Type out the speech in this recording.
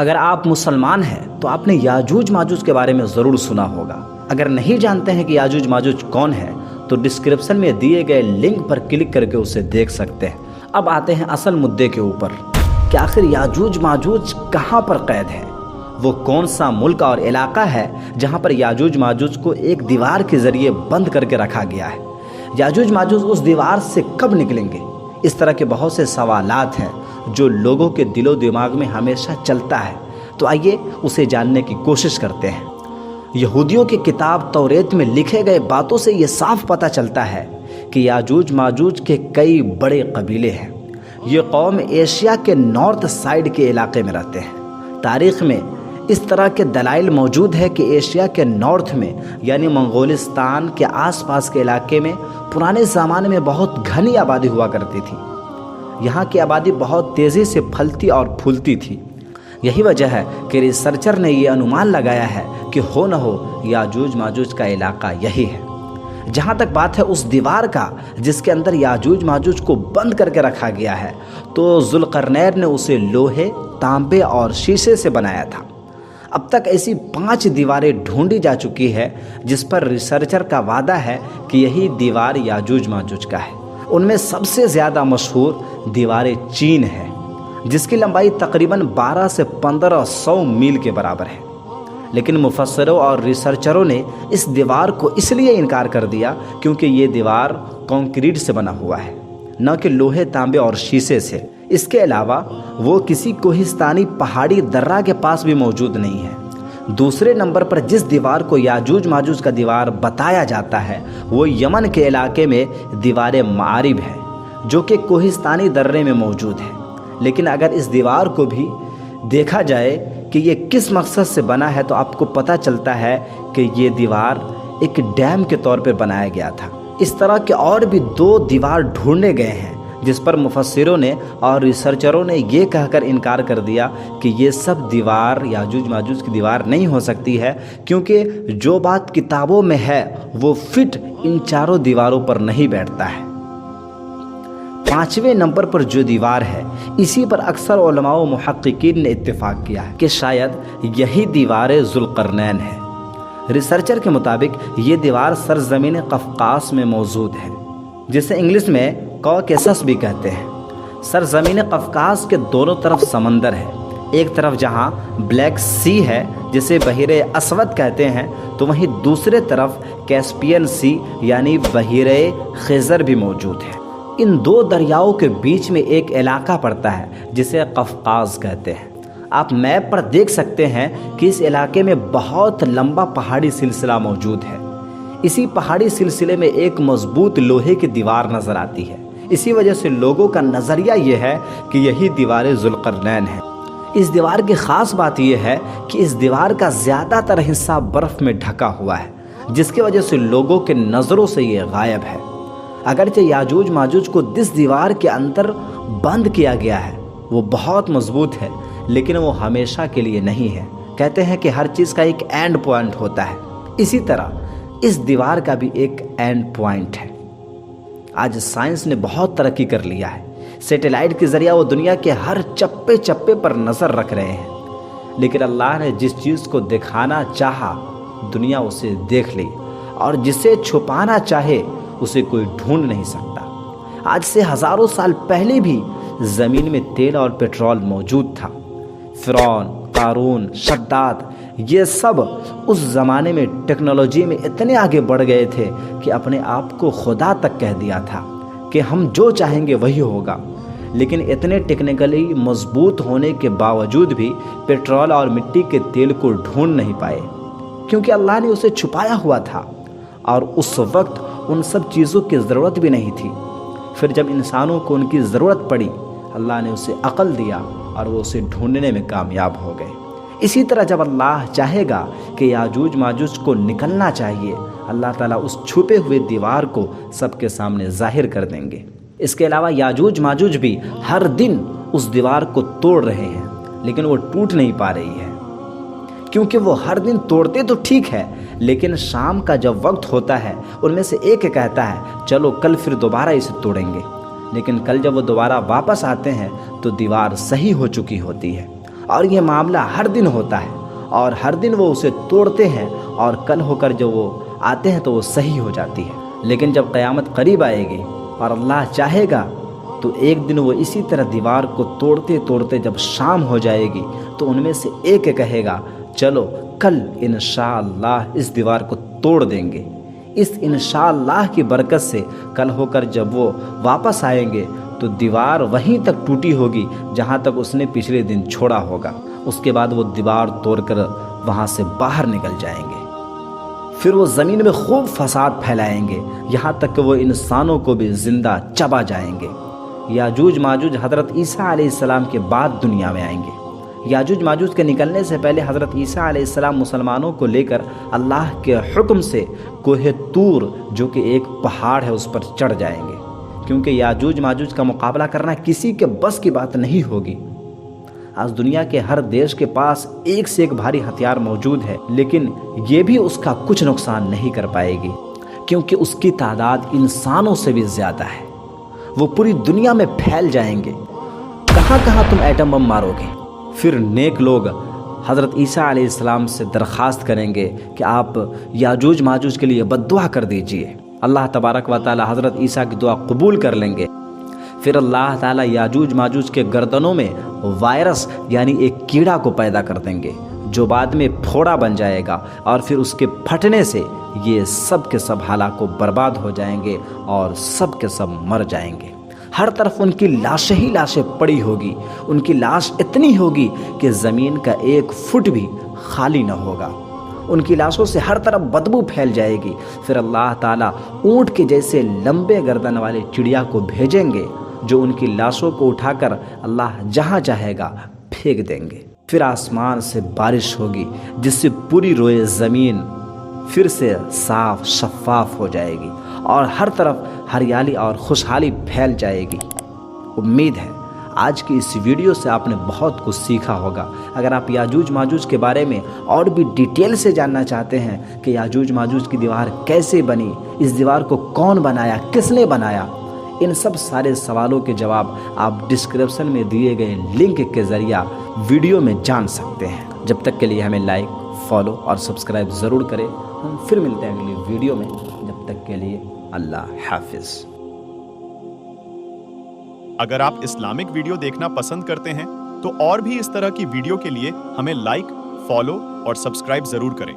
اگر آپ مسلمان ہیں تو آپ نے یاجوج ماجوج کے بارے میں ضرور سنا ہوگا۔ اگر نہیں جانتے ہیں کہ یاجوج ماجوج کون ہے تو ڈسکرپشن میں دیے گئے لنک پر کلک کر کے اسے دیکھ سکتے ہیں۔ اب آتے ہیں اصل مدعے کے اوپر کہ آخر یاجوج ماجوج کہاں پر قید ہے، وہ کون سا ملک اور علاقہ ہے جہاں پر یاجوج ماجوج کو ایک دیوار کے ذریعے بند کر کے رکھا گیا ہے۔ یاجوج ماجوج اس دیوار سے کب نکلیں گے؟ اس طرح کے بہت سے سوالات ہیں جو لوگوں کے دل و دماغ میں ہمیشہ چلتا ہے، تو آئیے اسے جاننے کی کوشش کرتے ہیں۔ یہودیوں کی کتاب توریت میں لکھے گئے باتوں سے یہ صاف پتہ چلتا ہے کہ یاجوج ماجوج کے کئی بڑے قبیلے ہیں۔ یہ قوم ایشیا کے نارتھ سائیڈ کے علاقے میں رہتے ہیں۔ تاریخ میں اس طرح کے دلائل موجود ہے کہ ایشیا کے نارتھ میں یعنی منگولستان کے آس پاس کے علاقے میں پرانے زمانے میں بہت گھنی آبادی ہوا کرتی تھی۔ یہاں کی آبادی بہت تیزی سے پھلتی اور پھولتی تھی۔ یہی وجہ ہے کہ ریسرچر نے یہ انومان لگایا ہے کہ ہو نہ ہو یاجوج ماجوج کا علاقہ یہی ہے۔ جہاں تک بات ہے اس دیوار کا جس کے اندر یاجوج ماجوج کو بند کر کے رکھا گیا ہے، تو ذوالقرنین نے اسے لوہے، تانبے اور شیشے سے بنایا تھا۔ اب تک ایسی 5 دیواریں ڈھونڈی جا چکی ہے جس پر ریسرچر کا وعدہ ہے کہ یہی دیوار یاجوج ماجوج کا ہے۔ ان میں سب سے زیادہ مشہور دیوار چین ہے، جس کی لمبائی تقریباً 12 سے 1500 میل کے برابر ہے۔ لیکن مفسروں اور ریسرچروں نے اس دیوار کو اس لیے انکار کر دیا کیونکہ یہ دیوار کنکریٹ سے بنا ہوا ہے، نہ کہ لوہے، تانبے اور شیشے سے۔ اس کے علاوہ وہ کسی کوہستانی پہاڑی درہ کے پاس بھی موجود نہیں ہے۔ دوسرے نمبر پر جس دیوار کو یاجوج ماجوج کا دیوار بتایا جاتا ہے وہ یمن کے علاقے میں دیوار معارب ہے، جو کہ کوہستانی درے میں موجود ہے۔ لیکن اگر اس دیوار کو بھی دیکھا جائے کہ یہ کس مقصد سے بنا ہے تو آپ کو پتہ چلتا ہے کہ یہ دیوار ایک ڈیم کے طور پر بنایا گیا تھا۔ اس طرح کے اور بھی 2 دیوار ڈھونڈے گئے ہیں جس پر مفسروں نے اور ریسرچروں نے یہ کہہ کر انکار کر دیا کہ یہ سب دیوار یاجوج ماجوج کی دیوار نہیں ہو سکتی ہے، کیونکہ جو بات کتابوں میں ہے وہ فٹ ان 4 دیواروں پر نہیں بیٹھتا ہے۔ 5ویں نمبر پر جو دیوار ہے اسی پر اکثر علماء و محققین نے اتفاق کیا ہے کہ شاید یہی دیوار ذوالقرنین ہے۔ ریسرچر کے مطابق یہ دیوار سرزمین قفقاز میں موجود ہے، جسے انگلش میں کوکیسس بھی کہتے ہیں۔ سرزمین قفقاز کے دونوں طرف سمندر ہے، ایک طرف جہاں بلیک سی ہے جسے بحیرہ اسود کہتے ہیں، تو وہیں دوسرے طرف کیسپین سی یعنی بحیرہ خزر بھی موجود ہے۔ ان 2 دریاؤں کے بیچ میں ایک علاقہ پڑتا ہے جسے قفقاز کہتے ہیں۔ آپ میپ پر دیکھ سکتے ہیں کہ اس علاقے میں بہت لمبا پہاڑی سلسلہ موجود ہے۔ اسی پہاڑی سلسلے میں ایک مضبوط لوہے کی دیوار نظر آتی ہے۔ اسی وجہ سے لوگوں کا نظریہ یہ ہے کہ یہی دیوار ذوالقرنین ہے۔ اس دیوار کی خاص بات یہ ہے کہ اس دیوار کا زیادہ تر حصہ برف میں ڈھکا ہوا ہے، جس کی وجہ سے لوگوں کے نظروں سے یہ غائب ہے۔ اگرچہ یاجوج ماجوج کو جس دیوار کے اندر بند کیا گیا ہے وہ بہت مضبوط ہے، لیکن وہ ہمیشہ کے لیے نہیں ہے۔ کہتے ہیں کہ ہر چیز کا ایک اینڈ پوائنٹ ہوتا ہے، اسی طرح اس دیوار کا بھی ایک اینڈ پوائنٹ ہے۔ آج سائنس نے بہت ترقی کر لیا ہے، سیٹلائٹ کے ذریعہ وہ دنیا کے ہر چپے چپے پر نظر رکھ رہے ہیں، لیکن اللہ نے جس چیز کو دکھانا چاہا دنیا اسے دیکھ لی، اور جسے چھپانا چاہے اسے کوئی ڈھونڈ نہیں سکتا۔ آج سے ہزاروں سال پہلے بھی زمین میں تیل اور پیٹرول موجود تھا۔ فرعون، قارون، شداد، یہ سب اس زمانے میں ٹیکنالوجی میں اتنے آگے بڑھ گئے تھے کہ اپنے آپ کو خدا تک کہہ دیا تھا کہ ہم جو چاہیں گے وہی ہوگا۔ لیکن اتنے ٹیکنیکلی مضبوط ہونے کے باوجود بھی پیٹرول اور مٹی کے تیل کو ڈھونڈ نہیں پائے، کیونکہ اللہ نے اسے چھپایا ہوا تھا، اور اس وقت ان سب چیزوں کی ضرورت بھی نہیں تھی۔ پھر جب انسانوں کو ان کی ضرورت پڑی، اللہ نے اسے عقل دیا اور وہ اسے ڈھونڈنے میں کامیاب ہو گئے۔ اسی طرح جب اللہ چاہے گا کہ یاجوج ماجوج کو نکلنا چاہیے، اللہ تعالیٰ اس چھپے ہوئے دیوار کو سب کے سامنے ظاہر کر دیں گے۔ اس کے علاوہ یاجوج ماجوج بھی ہر دن اس دیوار کو توڑ رہے ہیں، لیکن وہ ٹوٹ نہیں پا رہی ہے، کیونکہ وہ ہر دن توڑتے تو ٹھیک ہے، لیکن شام کا جب وقت ہوتا ہے ان میں سے ایک کہتا ہے چلو کل پھر دوبارہ اسے توڑیں گے، لیکن کل جب وہ دوبارہ واپس آتے ہیں تو دیوار صحیح ہو چکی ہوتی ہے، اور یہ معاملہ ہر دن ہوتا ہے اور ہر دن وہ اسے توڑتے ہیں اور کل ہو کر جب وہ آتے ہیں تو وہ صحیح ہو جاتی ہے۔ لیکن جب قیامت قریب آئے گی اور اللہ چاہے گا تو ایک دن وہ اسی طرح دیوار کو توڑتے توڑتے جب شام ہو جائے گی تو ان میں سے ایک کہے گا چلو کل انشاءاللہ اس دیوار کو توڑ دیں گے۔ اس انشاءاللہ کی برکت سے کل ہو کر جب وہ واپس آئیں گے تو دیوار وہیں تک ٹوٹی ہوگی جہاں تک اس نے پچھلے دن چھوڑا ہوگا۔ اس کے بعد وہ دیوار توڑ کر وہاں سے باہر نکل جائیں گے۔ پھر وہ زمین میں خوب فساد پھیلائیں گے یہاں تک کہ وہ انسانوں کو بھی زندہ چبا جائیں گے۔ یاجوج ماجوج حضرت عیسیٰ علیہ السلام کے بعد دنیا میں آئیں گے۔ یاجوج ماجوج کے نکلنے سے پہلے حضرت عیسیٰ علیہ السلام مسلمانوں کو لے کر اللہ کے حکم سے کوہ طور جو کہ ایک پہاڑ ہے اس پر چڑھ جائیں گے، کیونکہ یاجوج ماجوج کا مقابلہ کرنا کسی کے بس کی بات نہیں ہوگی۔ آج دنیا کے ہر دیش کے پاس ایک سے ایک بھاری ہتھیار موجود ہے، لیکن یہ بھی اس کا کچھ نقصان نہیں کر پائے گی، کیونکہ اس کی تعداد انسانوں سے بھی زیادہ ہے۔ وہ پوری دنیا میں پھیل جائیں گے۔ کہاں کہاں تم ایٹم بم مارو گے؟ پھر نیک لوگ حضرت عیسیٰ علیہ السلام سے درخواست کریں گے کہ آپ یاجوج ماجوج کے لیے بد دعا کر دیجئے۔ اللہ تبارک و تعالی حضرت عیسیٰ کی دعا قبول کر لیں گے۔ پھر اللہ تعالیٰ یاجوج ماجوج کے گردنوں میں وائرس یعنی ایک کیڑا کو پیدا کر دیں گے جو بعد میں پھوڑا بن جائے گا، اور پھر اس کے پھٹنے سے یہ سب کے سب ہلاک و برباد ہو جائیں گے اور سب کے سب مر جائیں گے۔ ہر طرف ان کی لاشیں ہی لاشیں پڑی ہوگی، ان کی لاش اتنی ہوگی کہ زمین کا 1 فٹ بھی خالی نہ ہوگا۔ ان کی لاشوں سے ہر طرف بدبو پھیل جائے گی۔ پھر اللہ تعالیٰ اونٹ کے جیسے لمبے گردن والے چڑیا کو بھیجیں گے جو ان کی لاشوں کو اٹھا کر اللہ جہاں چاہے گا پھینک دیں گے۔ پھر آسمان سے بارش ہوگی جس سے پوری روئے زمین پھر سے صاف شفاف ہو جائے گی اور ہر طرف ہریالی اور خوشحالی پھیل جائے گی۔ امید ہے آج کی اس ویڈیو سے آپ نے بہت کچھ سیکھا ہوگا۔ اگر آپ یاجوج ماجوج کے بارے میں اور بھی ڈیٹیل سے جاننا چاہتے ہیں کہ یاجوج ماجوج کی دیوار کیسے بنی، اس دیوار کو کون بنایا، کس نے بنایا، ان سب سارے سوالوں کے جواب آپ ڈسکرپشن میں دیے گئے لنک کے ذریعہ ویڈیو میں جان سکتے ہیں۔ جب تک کے لیے ہمیں لائک، فالو اور سبسکرائب ضرور کریں۔ ہم پھر ملتے ہیں اگلی ویڈیو میں، جب تک کے لیے اللہ حافظ۔ اگر آپ اسلامک ویڈیو دیکھنا پسند کرتے ہیں تو اور بھی اس طرح کی ویڈیو کے لیے ہمیں لائک، فالو اور سبسکرائب ضرور کریں۔